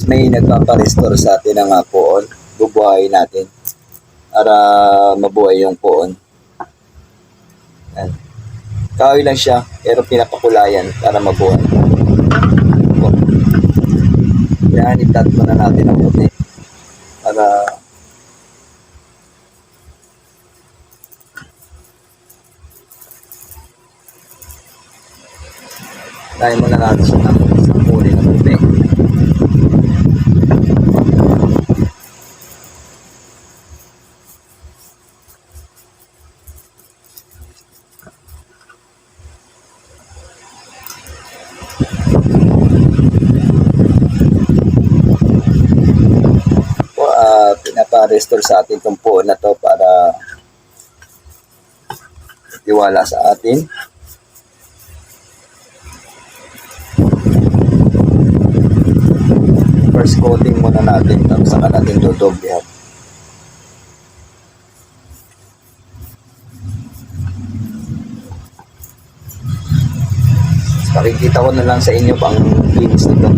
May nagpaparestore sa atin ng poon. Bubuhayin natin para mabuhay yung poon. Yan. Kahoy lang siya, pero pinapakulayan para mabuhay. Yan, itat muna natin ang puti para dahil muna natin siya ng isang huli ng puti. Pinapa-restore sa atin itong puon na to para tiwala sa atin. First coating muna natin, tapos saka natin dodoblehan. Pakikita ko na lang sa inyo pang finish nito.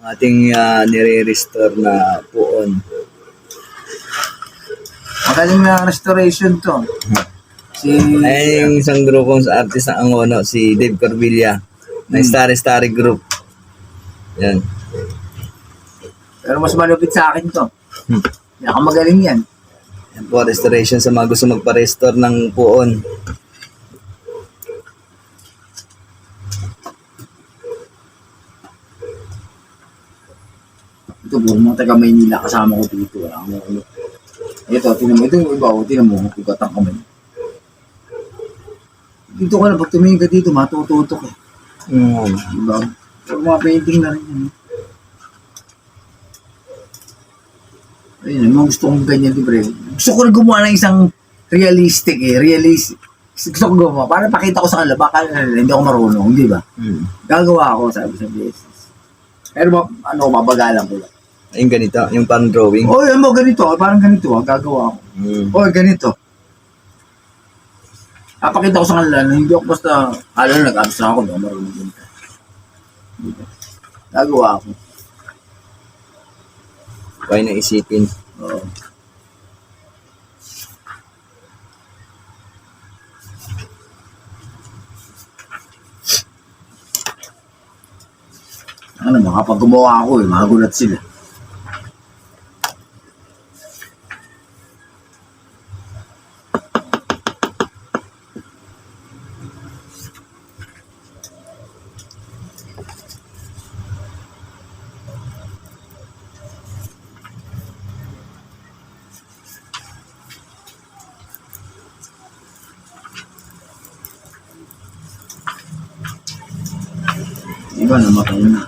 Ating nire-restore na puon. Magaling na restoration to. Ay, yung isang grupong sa artist ng Angono, si Dave Corbilla, na Starry Group. Yan. Pero mas malupit sa akin to. Magaling yan. Yan po, restoration sa mga gusto magpa-restore ng puon. Ito po, mga taga Maynila kasama ko dito. Ito, tinan mo. Ito yung iba, tinan mo. Kugat ang kamay. Dito ka na, pag tumingin ka dito, matututok eh. Diba? Pero mga painting na rin yan. Ayun, mga gusto kong ganyan, diba? Gusto ko rin gumawa ng isang realistic eh. Gusto ko gumawa. Para pakita ko sa kanila, baka hindi ako marunong, di ba? Gagawa ako, sabi sa business. Pero mabagalan ko lang. Ayun ganito, yung parang drawing. Oh, yan mo, ganito. Parang ganito, gagawa ako. Oh, ganito. Papakita ko sa kanila na hindi ako basta, nag-abs na ako, no? Marunong din ka. Gagawa ako. Kaya na isipin. Oo. Kapag gumawa ako magulat sila. Iba namatay na.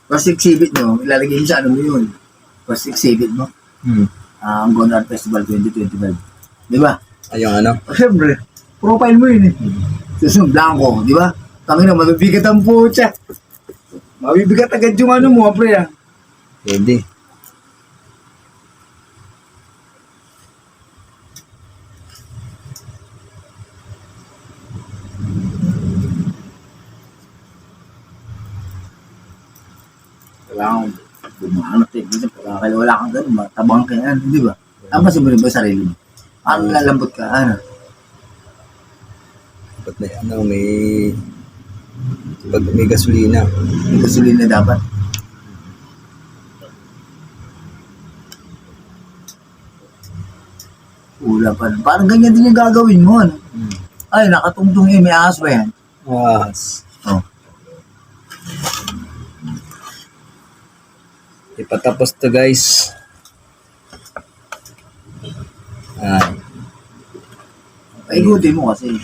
First exhibit mo, ilalagay mo sa ano mo yun. First exhibit mo. Ang Gone Art Festival 2025. Di ba? Ayun ano? Siyempre, profile mo yun eh. Susunod, blanco, di ba? Tangin na, mabibigat ang putya. Mabibigat agad yung ano mo, pre ah. Pwede. Kailangan bumanat eh. Wala kang ganun, matabang ka yan, di ba? Ang mas mo ba sarili mo? Ang lalambot ka, ano? Dapat may gasolina. May gasolina dapat. Wala pa. Parang ganyan din yung gagawin mo, ano? Ay, nakatungtong yun. May ahas ba yan? Mas. Oh. Ipatapos to guys. Paigutin mo kasi.